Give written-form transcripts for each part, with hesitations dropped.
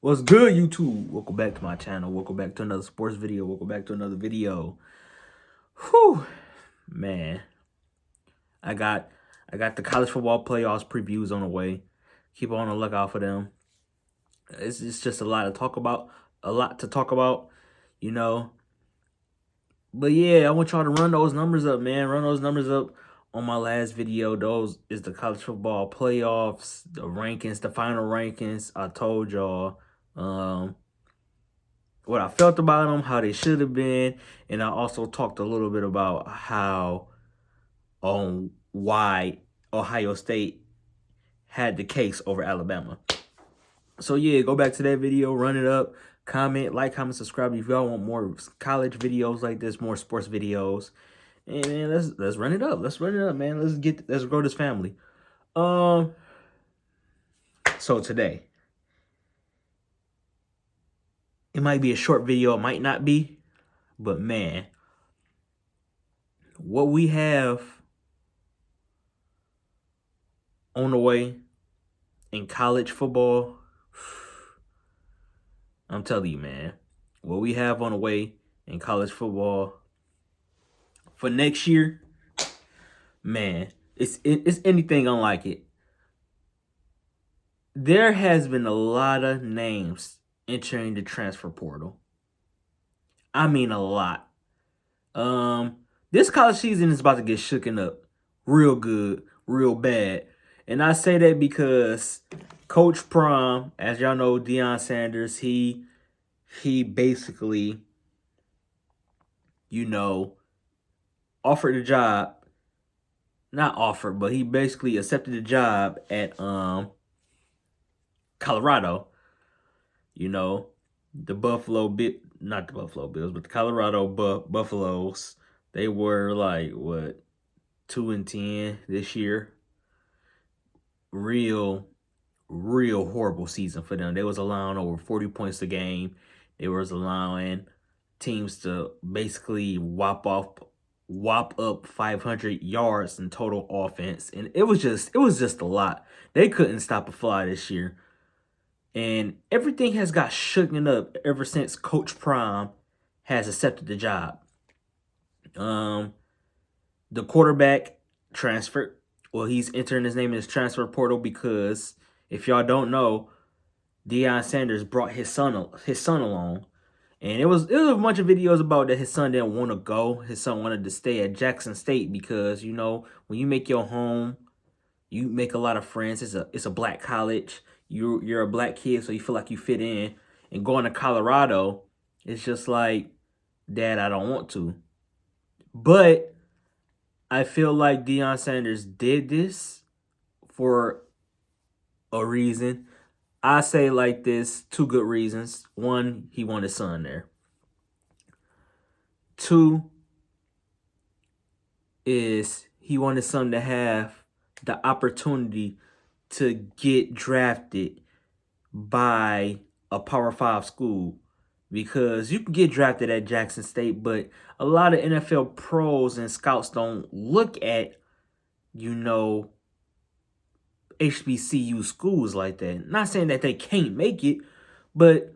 What's good, YouTube? Welcome back to my channel. Welcome back to another sports video. Welcome back to another video. Whew, man. I got the college football playoffs previews on the way. Keep on the lookout for them. It's just a lot to talk about. You know. But yeah, I want y'all to run those numbers up, man. Run those numbers up on my last video. Those is the college football playoffs, the rankings, the final rankings. I told y'all. What I felt about them, how they should have been, and I also talked a little bit about how why Ohio State had the case over Alabama. So yeah, go back to that video, run it up, comment, subscribe if y'all want more college videos like this, more sports videos. And man, let's run it up. Let's run it up, man. Let's grow this family. So today, it might be a short video, it might not be, but man, what we have on the way in college football, I'm telling you, man, what we have on the way in college football for next year, man, it's anything unlike it. There has been a lot of names entering the transfer portal. I mean a lot. This college season is about to get shooken up real good, real bad. And I say that because Coach Prime, as y'all know, Deion Sanders, he basically, offered a job. Not offered, but he basically accepted the job at Colorado. The not the Buffalo Bills, but the Colorado Buffaloes. They were like, what, 2-10 this year. Real horrible season for them. They was allowing over 40 points a game. They was allowing teams to basically whop up 500 yards in total offense. And it was just a lot. They couldn't stop a fly this year. And everything has got shooken up ever since Coach Prime has accepted the job. The quarterback transferred. Well, he's entering his name in his transfer portal because if y'all don't know, Deion Sanders brought his son along. And it was a bunch of videos about that his son didn't want to go. His son wanted to stay at Jackson State because, when you make your home, you make a lot of friends. It's a black college. You're a black kid, so you feel like you fit in. And going to Colorado, it's just like, Dad, I don't want to. But I feel like Deion Sanders did this for a reason. I say like this, two good reasons. One, he wanted his son there. Two is he wanted his son to have the opportunity to get drafted by a Power 5 school, because you can get drafted at Jackson State, but a lot of NFL pros and scouts don't look at, HBCU schools like that. Not saying that they can't make it, but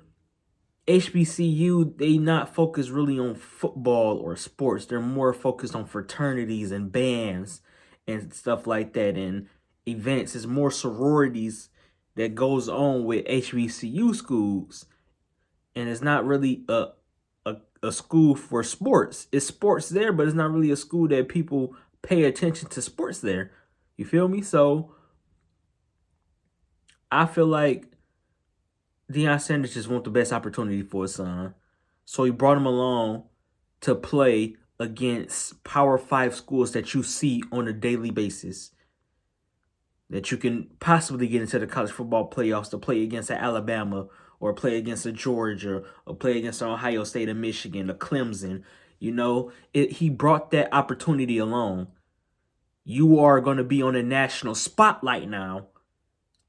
HBCU, they not focused really on football or sports. They're more focused on fraternities and bands and stuff like that, and events. It's more sororities that goes on with HBCU schools, and it's not really a school for sports. It's sports there, but it's not really a school that people pay attention to sports there. You feel me? So I feel like Deion Sanders just want the best opportunity for his son. So he brought him along to play against Power 5 schools that you see on a daily basis, that you can possibly get into the college football playoffs, to play against Alabama or play against a Georgia or play against Ohio State or Michigan or Clemson. He brought that opportunity along. You are going to be on a national spotlight now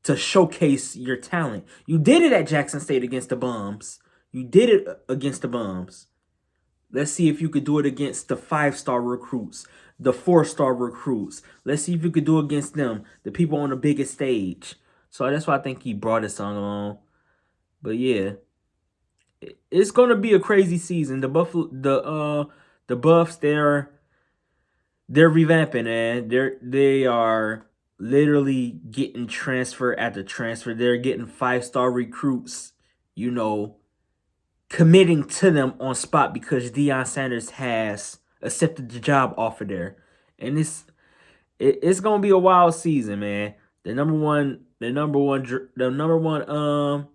to showcase your talent. You did it at Jackson State against the Bums. You did it against the Bums. Let's see if you could do it against the 5-star recruits, the 4-star recruits. Let's see if you could do it against them, the people on the biggest stage. So that's why I think he brought his son along. But yeah, it's gonna be a crazy season. The Buffs, they're revamping, and they are literally getting transfer after transfer. They're getting 5-star recruits, you know, committing to them on spot because Deion Sanders has accepted the job offer there. And it's gonna be a wild season, man. The number one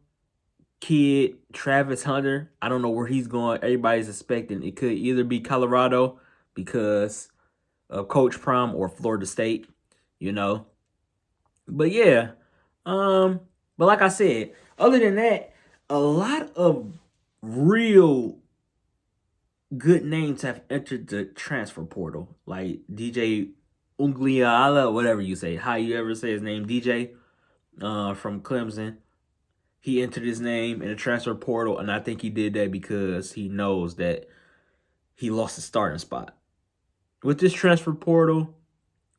kid, Travis Hunter. I don't know where he's going. Everybody's expecting it could either be Colorado because of Coach Prime or Florida State, you know. But yeah, but like I said, other than that, a lot of real good names have entered the transfer portal, like DJ Ungliala, whatever you say, how you ever say his name, DJ, from Clemson. He entered his name in the transfer portal, and I think he did that because he knows that he lost his starting spot. With this transfer portal,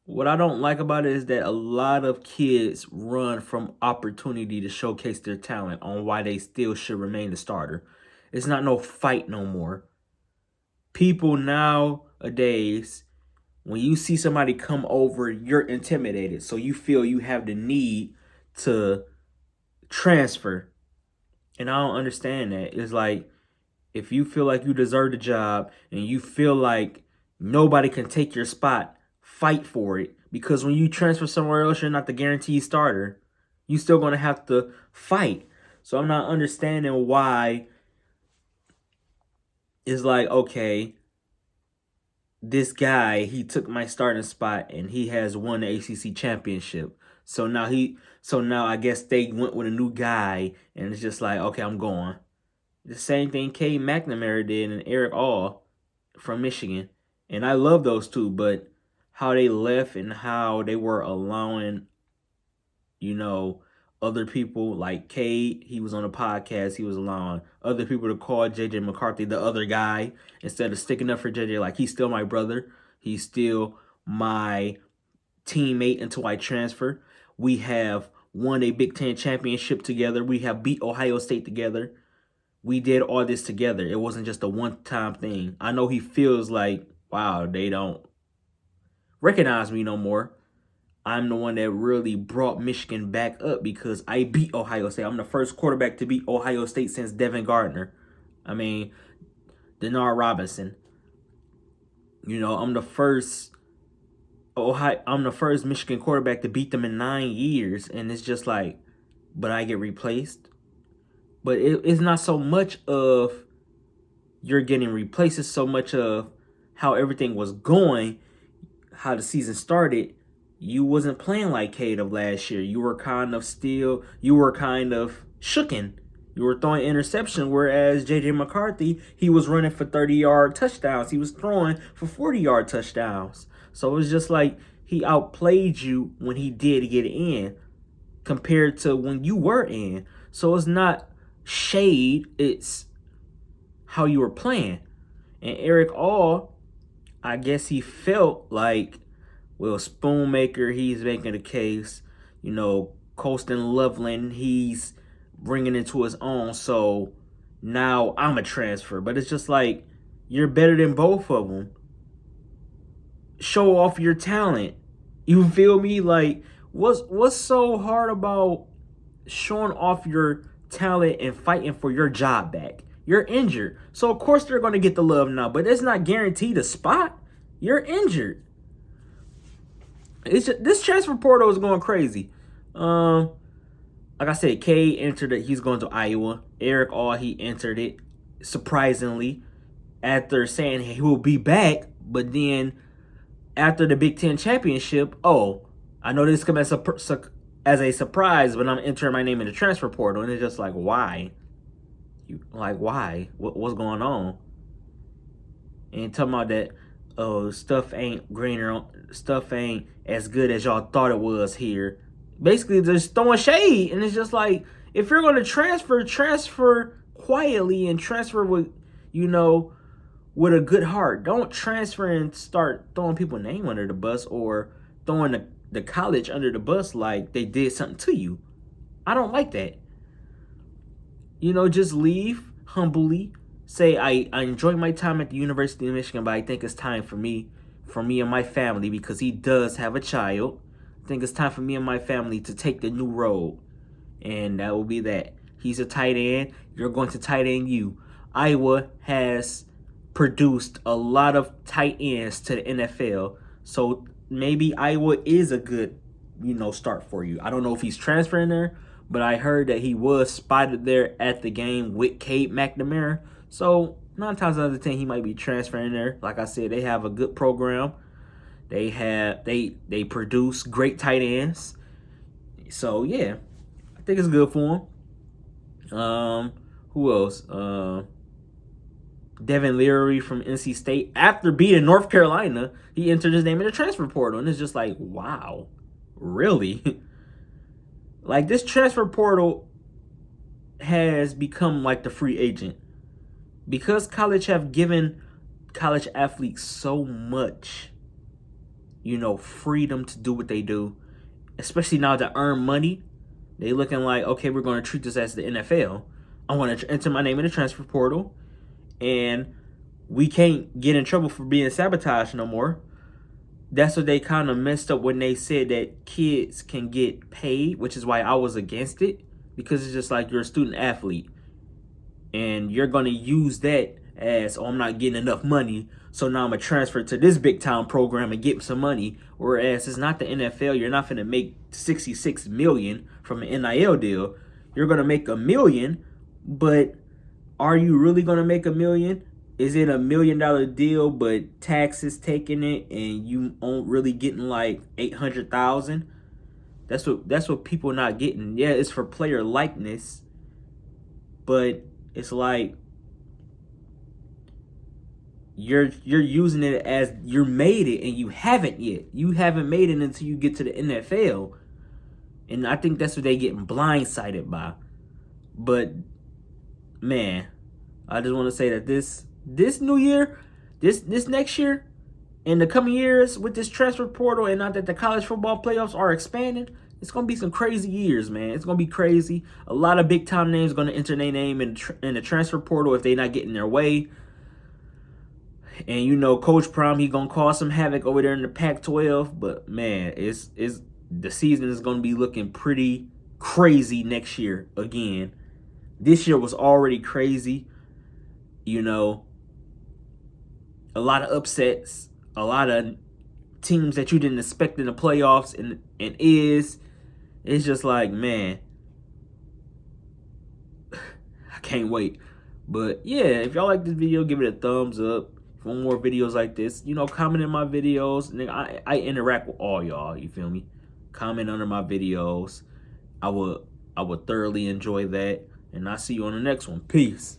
what I don't like about it is that a lot of kids run from opportunity to showcase their talent on why they still should remain the starter. It's not no fight no more. People nowadays, when you see somebody come over, you're intimidated. So you feel you have the need to transfer. And I don't understand that. It's like, if you feel like you deserve the job and you feel like nobody can take your spot, fight for it. Because when you transfer somewhere else, you're not the guaranteed starter. You still gonna have to fight. So I'm not understanding why it's like, okay, this guy, he took my starting spot and he has won the ACC championship. So now I guess they went with a new guy and it's just like, okay, I'm going. The same thing Cade McNamara did and Eric All from Michigan. And I love those two, but how they left and how they were allowing, you know, other people like Cade, he was on a podcast, he was allowing other people to call JJ McCarthy the other guy instead of sticking up for JJ like he's still my brother. He's still my teammate until I transfer. We have won a Big Ten championship together. We have beat Ohio State together. We did all this together. It wasn't just a one-time thing. I know he feels like, wow, they don't recognize me no more. I'm the one that really brought Michigan back up because I beat Ohio State. I'm the first quarterback to beat Ohio State since Devin Gardner. I mean, Denard Robinson. You know, I'm the first Michigan quarterback to beat them in 9 years, and it's just like, but I get replaced. But it's not so much of you're getting replaced, it's so much of how everything was going, how the season started. You wasn't playing like Cade of last year. You were kind of shooken. You were throwing interception, whereas J.J. McCarthy, he was running for 30-yard touchdowns. He was throwing for 40-yard touchdowns. So it was just like he outplayed you when he did get in compared to when you were in. So it's not shade, it's how you were playing. And Eric All, I guess he felt like, well, Spoonmaker, he's making a case. You know, Colston Loveland, he's bringing it to his own. So now I'm a transfer. But it's just like, you're better than both of them. Show off your talent. You feel me? Like, what's so hard about showing off your talent and fighting for your job back? You're injured. So, of course, they're going to get the love now. But it's not guaranteed a spot. You're injured. This transfer portal is going crazy. Like I said, Cade entered it. He's going to Iowa. Eric All, he entered it surprisingly after saying he will be back. But then after the Big Ten championship, I know this comes as a surprise, but I'm entering my name in the transfer portal, and it's just like, why? Why? What's going on? And talking about that, stuff ain't greener, stuff ain't as good as y'all thought it was here. Basically, just throwing shade, and it's just like, if you're going to transfer quietly and transfer with, with a good heart. Don't transfer and start throwing people's name under the bus or throwing the college under the bus like they did something to you. I don't like that. You know, just leave humbly. Say, I enjoyed my time at the University of Michigan, but I think it's time for me and my family, because he does have a child. I think it's time for me and my family to take the new road. And that will be that. He's a tight end. You're going to tight end you. Iowa has produced a lot of tight ends to the NFL. So maybe Iowa is a good, start for you. I don't know if he's transferring there, but I heard that he was spotted there at the game with Cade McNamara. So 9 times out of 10, he might be transferring there. Like I said, they have a good program. They produce great tight ends. So yeah, I think it's good for him. Who else? Devin Leary from NC State. After beating North Carolina, he entered his name in the transfer portal, and it's just like, wow, really? Like, this transfer portal has become like the free agent, because college have given college athletes so much, freedom to do what they do, especially now to earn money. They looking like, okay, we're going to treat this as the NFL. I want to enter my name in the transfer portal, and we can't get in trouble for being sabotaged no more. That's what they kind of messed up when they said that kids can get paid, which is why I was against it, because it's just like, you're a student athlete and you're going to use that as, oh, I'm not getting enough money, so now I'm going to transfer to this big time program and get some money. Whereas it's not the NFL. You're not going to make $66 million from an NIL deal. You're going to make $1 million, but are you really going to make $1 million? Is it $1 million deal, but taxes taking it, and you aren't really getting like 800,000? That's what people not getting. Yeah, it's for player likeness, but it's like you're using it as you made it, and you haven't yet. You haven't made it until you get to the NFL, and I think that's what they getting blindsided by. But man, I just want to say that this new year, this next year, in the coming years with this transfer portal, and not that the college football playoffs are expanding, it's going to be some crazy years, man. It's going to be crazy. A lot of big time names going to enter their name in the transfer portal if they're not getting their way. And Coach Prime, he going to cause some havoc over there in the Pac-12. But man, it's the season is going to be looking pretty crazy next year again. This year was already crazy. A lot of upsets, a lot of teams that you didn't expect in the playoffs, and it's just like, man, I can't wait. But yeah, if y'all like this video, give it a thumbs up. For more videos like this, comment in my videos. I interact with all y'all, you feel me? Comment under my videos. I would thoroughly enjoy that. And I'll see you on the next one. Peace.